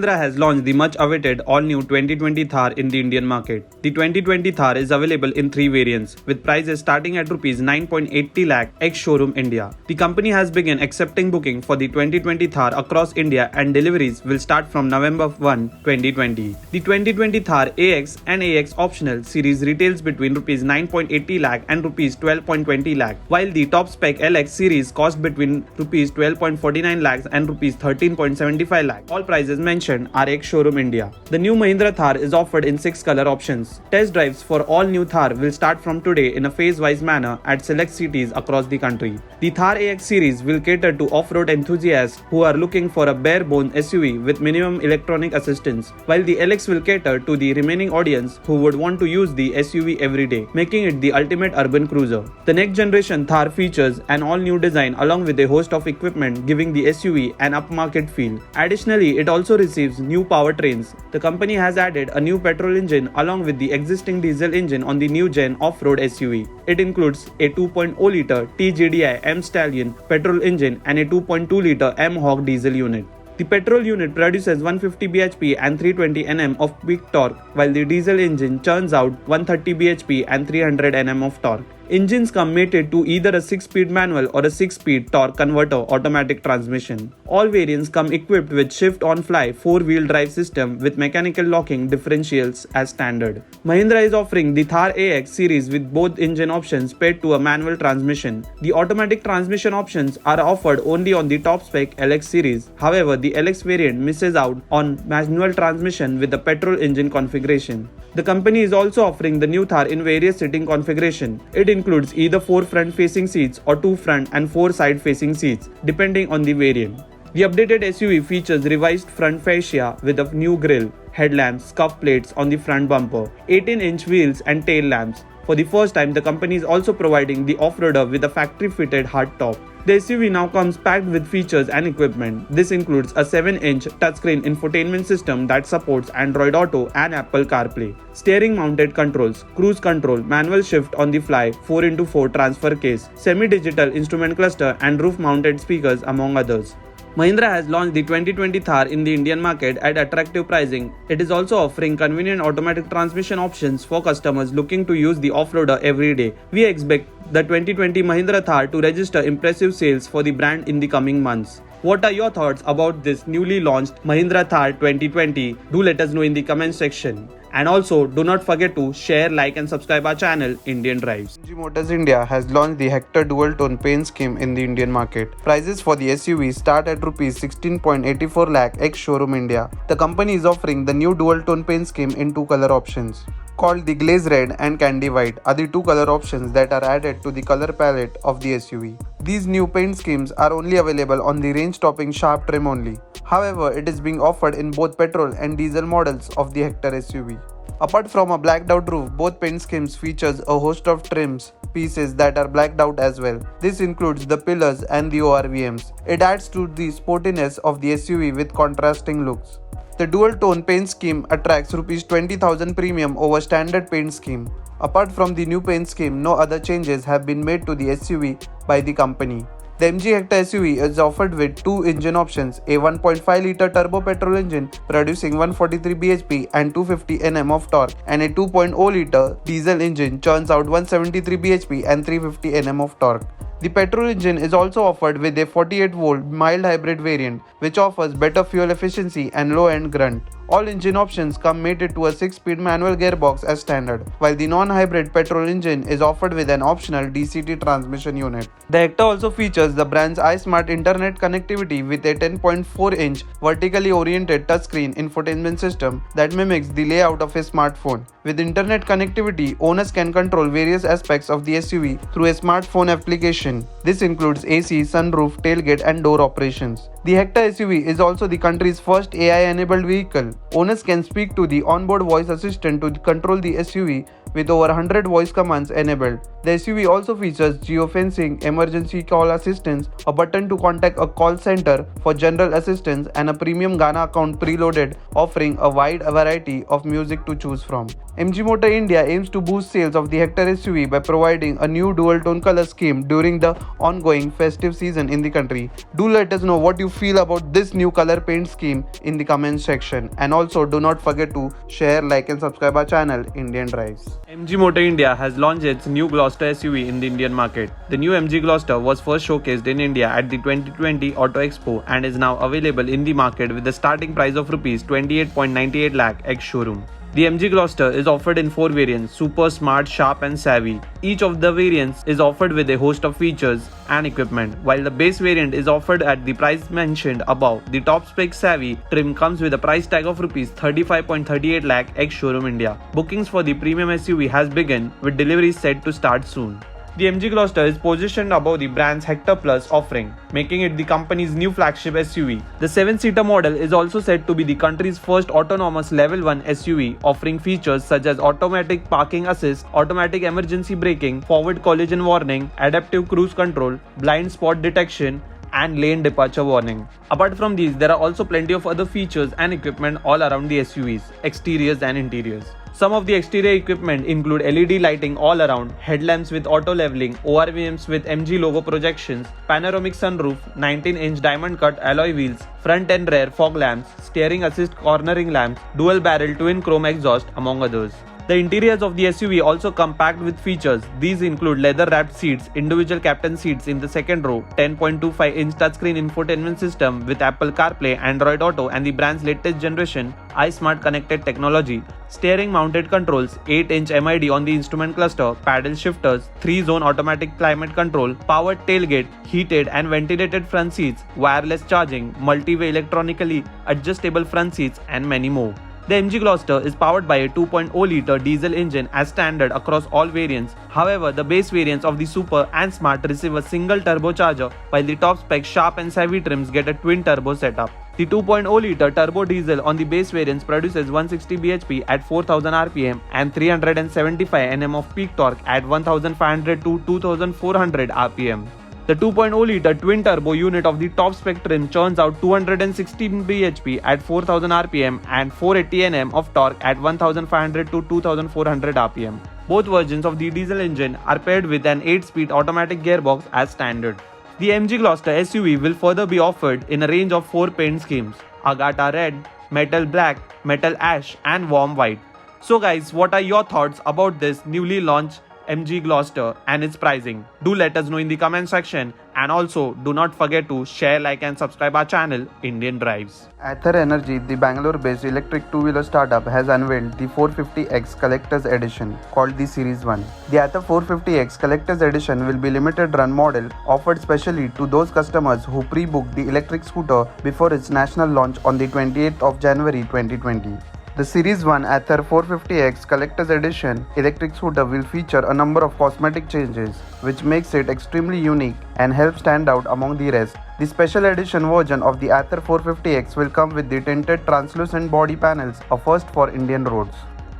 Mahindra has launched the much-awaited all-new 2020 Thar in the Indian market. The 2020 Thar is available in 3 variants, with prices starting at Rs 9.80 lakh ex-showroom India. The company has begun accepting booking for the 2020 Thar across India and deliveries will start from November 1, 2020. The 2020 Thar AX and AX optional series retails between Rs 9.80 lakh and Rs 12.20 lakh, while the top spec LX series cost between Rs 12.49 lakhs and Rs 13.75 lakh. All prices mentioned are ex-showroom India. The new Mahindra Thar is offered in 6 color options. Test drives for all new Thar will start from today in a phase-wise manner at select cities across the country. The Thar AX series will cater to off-road enthusiasts who are looking for a bare-bones SUV with minimum electronic assistance, while the LX will cater to the remaining audience who would want to use the SUV every day, making it the ultimate urban cruiser. The next generation Thar features an all-new design along with a host of equipment giving the SUV an upmarket feel. Additionally, it also receives new powertrains. The company has added a new petrol engine along with the existing diesel engine on the new gen off-road SUV. It includes a 2.0-liter TGDI M Stallion petrol engine and a 2.2-liter M Hawk diesel unit. The petrol unit produces 150 bhp and 320 Nm of peak torque, while the diesel engine churns out 130 bhp and 300 Nm of torque. Engines come mated to either a 6-speed manual or a 6-speed torque converter automatic transmission. All variants come equipped with shift-on-fly 4-wheel drive system with mechanical locking differentials as standard. Mahindra is offering the Thar AX series with both engine options paired to a manual transmission. The automatic transmission options are offered only on the top spec LX series. However, the LX variant misses out on manual transmission with the petrol engine configuration. The company is also offering the new Thar in various sitting configuration. It includes either 4 front-facing seats or 2 front and 4 side-facing seats, depending on the variant. The updated SUV features revised front fascia with a new grille, headlamps, scuff plates on the front bumper, 18-inch wheels and tail lamps. For the first time, the company is also providing the off-roader with a factory-fitted hardtop. The SUV now comes packed with features and equipment. This includes a 7-inch touchscreen infotainment system that supports Android Auto and Apple CarPlay, steering-mounted controls, cruise control, manual shift on the fly, 4x4 transfer case, semi-digital instrument cluster and roof-mounted speakers among others. Mahindra has launched the 2020 Thar in the Indian market at attractive pricing. It is also offering convenient automatic transmission options for customers looking to use the off-roader every day. We expect the 2020 Mahindra Thar to register impressive sales for the brand in the coming months. What are your thoughts about this newly launched Mahindra Thar 2020? Do let us know in the comment section. And also, do not forget to share, like and subscribe our channel, Indian Drives. MG Motors India has launched the Hector Dual Tone paint scheme in the Indian market. Prices for the SUV start at Rs 16.84 lakh ex-showroom India. The company is offering the new Dual Tone paint scheme in 2 color options. Called the Glaze Red and Candy White are the 2 color options that are added to the color palette of the SUV. These new paint schemes are only available on the range-topping sharp trim only. However, it is being offered in both petrol and diesel models of the Hector SUV. Apart from a blacked out roof, both paint schemes features a host of trims pieces that are blacked out as well. This includes the pillars and the ORVMs. It adds to the sportiness of the SUV with contrasting looks. The dual tone paint scheme attracts Rs 20,000 premium over standard paint scheme. Apart from the new paint scheme, no other changes have been made to the SUV by the company. The MG Hector SUV is offered with 2 engine options, a 1.5-liter turbo petrol engine producing 143 bhp and 250 Nm of torque, and a 2.0-liter diesel engine churns out 173 bhp and 350 Nm of torque. The petrol engine is also offered with a 48-volt mild hybrid variant, which offers better fuel efficiency and low-end grunt. All engine options come mated to a 6-speed manual gearbox as standard, while the non-hybrid petrol engine is offered with an optional DCT transmission unit. The Hector also features the brand's iSmart internet connectivity with a 10.4-inch vertically oriented touchscreen infotainment system that mimics the layout of a smartphone. With internet connectivity, owners can control various aspects of the SUV through a smartphone application. This includes AC, sunroof, tailgate and door operations. The Hector SUV is also the country's first AI-enabled vehicle. Owners can speak to the onboard voice assistant to control the SUV with over 100 voice commands enabled. The SUV also features geofencing, emergency call assistance, a button to contact a call center for general assistance, and a premium Gaana account preloaded, offering a wide variety of music to choose from. MG Motor India aims to boost sales of the Hector SUV by providing a new dual-tone color scheme during the ongoing festive season in the country. Do let us know what you feel about this new color paint scheme in the comments section, and also do not forget to share, like and subscribe our channel Indian Drives. MG Motor India has launched its new Gloster SUV in the Indian market. The new MG Gloster was first showcased in India at the 2020 Auto Expo and is now available in the market with a starting price of Rs 28.98 lakh ex-showroom. The MG Gloster is offered in 4 variants: Super, Smart, Sharp and Savvy. Each of the variants is offered with a host of features and equipment. While the base variant is offered at the price mentioned above, the top spec Savvy trim comes with a price tag of Rs 35.38 lakh ex-showroom India. Bookings for the premium SUV has begun, with deliveries set to start soon. The MG Gloster is positioned above the brand's Hector Plus offering, making it the company's new flagship SUV. The 7-seater model is also said to be the country's first autonomous Level 1 SUV, offering features such as automatic parking assist, automatic emergency braking, forward collision warning, adaptive cruise control, blind spot detection, and lane departure warning. Apart from these, there are also plenty of other features and equipment all around the SUVs, exteriors and interiors. Some of the exterior equipment include LED lighting all around, headlamps with auto leveling, ORVMs with MG logo projections, panoramic sunroof, 19-inch diamond cut alloy wheels, front and rear fog lamps, steering assist cornering lamps, dual barrel twin chrome exhaust, among others. The interiors of the SUV also come packed with features. These include leather-wrapped seats, individual captain seats in the second row, 10.25-inch touchscreen infotainment system with Apple CarPlay, Android Auto and the brand's latest generation iSmart connected technology, steering-mounted controls, 8-inch MID on the instrument cluster, paddle shifters, 3-zone automatic climate control, powered tailgate, heated and ventilated front seats, wireless charging, multi-way electronically adjustable front seats and many more. The MG Gloster is powered by a 2.0-liter diesel engine as standard across all variants. However, the base variants of the Super and Smart receive a single turbocharger, while the top spec Sharp and Savvy trims get a twin turbo setup. The 2.0-liter turbo diesel on the base variants produces 160 bhp at 4000 rpm and 375 Nm of peak torque at 1500 to 2400 rpm. The 2.0-liter twin-turbo unit of the top-spec trim churns out 216 bhp at 4000 rpm and 480 Nm of torque at 1500 to 2400 rpm. Both versions of the diesel engine are paired with an 8-speed automatic gearbox as standard. The MG Gloster SUV will further be offered in a range of 4 paint schemes: Agata Red, Metal Black, Metal Ash and Warm White. So guys, what are your thoughts about this newly launched MG Gloster and its pricing? Do let us know in the comment section, and also do not forget to share, like and subscribe our channel Indian Drives. Ather Energy, the Bangalore-based electric two-wheeler startup, has unveiled the 450X Collector's Edition called the Series 1. The Ather 450X Collector's Edition will be limited run model offered specially to those customers who pre-booked the electric scooter before its national launch on the 28th of January 2020. The Series 1 Ather 450X Collector's Edition electric scooter will feature a number of cosmetic changes, which makes it extremely unique and helps stand out among the rest. The special edition version of the Ather 450X will come with the tinted translucent body panels, a first for Indian roads.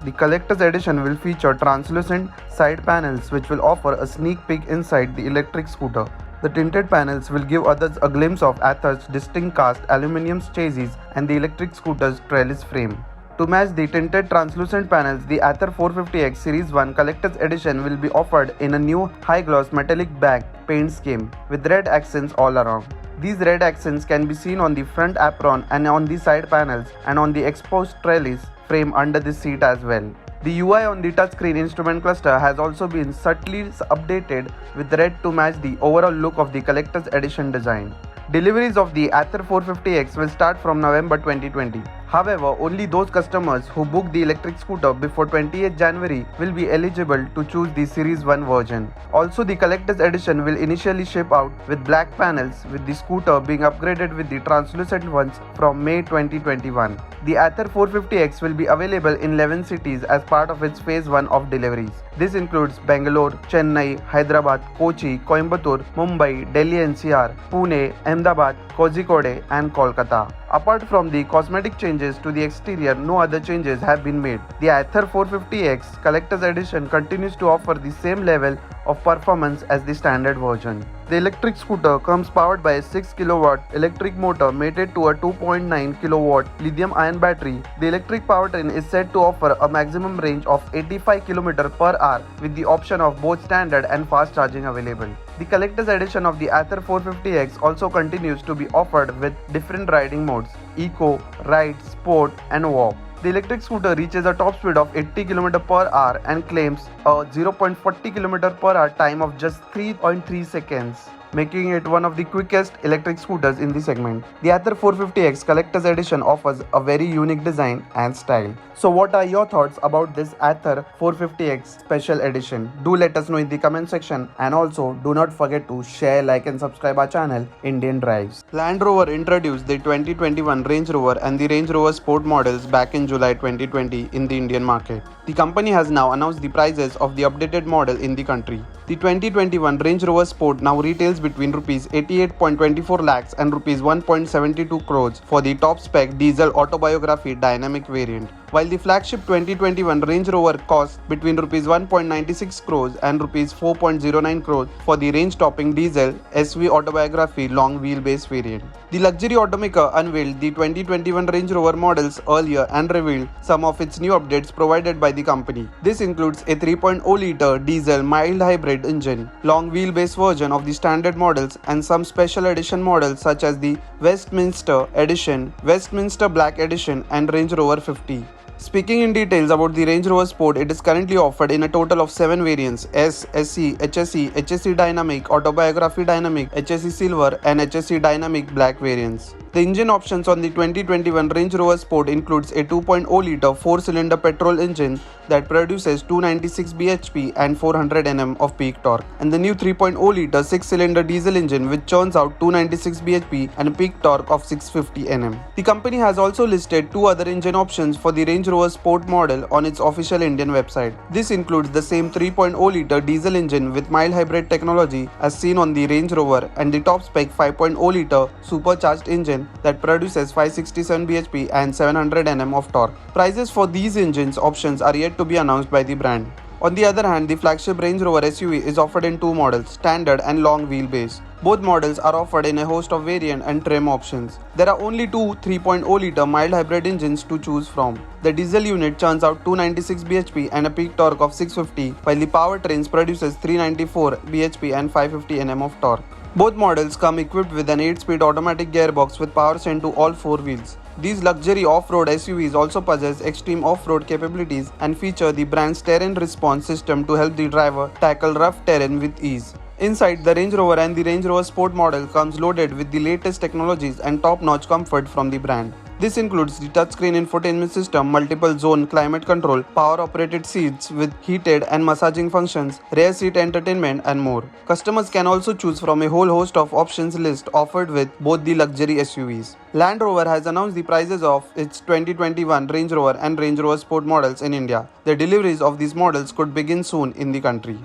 The Collector's Edition will feature translucent side panels which will offer a sneak peek inside the electric scooter. The tinted panels will give others a glimpse of Ather's distinct cast aluminium chassis and the electric scooter's trellis frame. To match the tinted translucent panels, the Ather 450X Series 1 Collector's Edition will be offered in a new high-gloss metallic black paint scheme with red accents all around. These red accents can be seen on the front apron and on the side panels and on the exposed trellis frame under the seat as well. The UI on the touchscreen instrument cluster has also been subtly updated with red to match the overall look of the Collector's Edition design. Deliveries of the Ather 450X will start from November 2020. However, only those customers who book the electric scooter before 28th January will be eligible to choose the Series 1 version. Also, the Collector's Edition will initially ship out with black panels, with the scooter being upgraded with the translucent ones from May 2021. The Ather 450X will be available in 11 cities as part of its Phase 1 of deliveries. This includes Bangalore, Chennai, Hyderabad, Kochi, Coimbatore, Mumbai, Delhi NCR, Pune, Ahmedabad, Kozhikode and Kolkata. Apart from the cosmetic changes to the exterior, no other changes have been made. The Ather 450X Collector's Edition continues to offer the same level of performance as the standard version. The electric scooter comes powered by a 6 kW electric motor mated to a 2.9 kW lithium-ion battery. The electric powertrain is said to offer a maximum range of 85 km per hour with the option of both standard and fast charging available. The collector's edition of the Ather 450X also continues to be offered with different riding modes: Eco, Ride, Sport and Walk. The electric scooter reaches a top speed of 80 km per hour and claims a 0.40 km per hour time of just 3.3 seconds, making it one of the quickest electric scooters in the segment. The Ather 450X Collector's Edition offers a very unique design and style. So what are your thoughts about this Ather 450X Special Edition? Do let us know in the comment section, and also do not forget to share, like and subscribe our channel Indian Drives. Land Rover introduced the 2021 Range Rover and the Range Rover Sport models back in July 2020 in the Indian market. The company has now announced the prices of the updated model in the country. The 2021 Range Rover Sport now retails between Rs 88.24 lakhs and Rs 1.72 crores for the top spec diesel autobiography dynamic variant, while the flagship 2021 Range Rover costs between Rs 1.96 crores and Rs 4.09 crores for the range-topping diesel SV autobiography long wheelbase variant. The luxury automaker unveiled the 2021 Range Rover models earlier and revealed some of its new updates provided by the company. This includes a 3.0-liter diesel mild hybrid engine, long wheelbase version of the standard models, and some special edition models such as the Westminster Edition, Westminster Black Edition and Range Rover 50. Speaking in details about the Range Rover Sport, it is currently offered in a total of 7 variants: S, SE, HSE, HSE Dynamic, Autobiography Dynamic, HSE Silver and HSE Dynamic Black variants. The engine options on the 2021 Range Rover Sport includes a 2.0-liter 4-cylinder petrol engine that produces 296 bhp and 400 Nm of peak torque, and the new 3.0-liter 6-cylinder diesel engine which churns out 296 bhp and a peak torque of 650 Nm. The company has also listed 2 other engine options for the Range Rover Sport model on its official Indian website. This includes the same 3.0-liter diesel engine with mild hybrid technology as seen on the Range Rover, and the top spec 5.0-liter supercharged engine that produces 567 bhp and 700 Nm of torque. Prices for these engines options are yet to be announced by the brand. On the other hand, the flagship Range Rover SUV is offered in 2 models, standard and long wheelbase. Both models are offered in a host of variant and trim options. There are only 2 3.0-liter mild hybrid engines to choose from. The diesel unit churns out 296 bhp and a peak torque of 650, while the powertrains produces 394 bhp and 550 Nm of torque. Both models come equipped with an 8-speed automatic gearbox with power sent to all 4 wheels. These luxury off-road SUVs also possess extreme off-road capabilities and feature the brand's terrain response system to help the driver tackle rough terrain with ease. Inside, the Range Rover and the Range Rover Sport model comes loaded with the latest technologies and top-notch comfort from the brand. This includes the touchscreen infotainment system, multiple zone climate control, power-operated seats with heated and massaging functions, rear seat entertainment and more. Customers can also choose from a whole host of options list offered with both the luxury SUVs. Land Rover has announced the prices of its 2021 Range Rover and Range Rover Sport models in India. The deliveries of these models could begin soon in the country.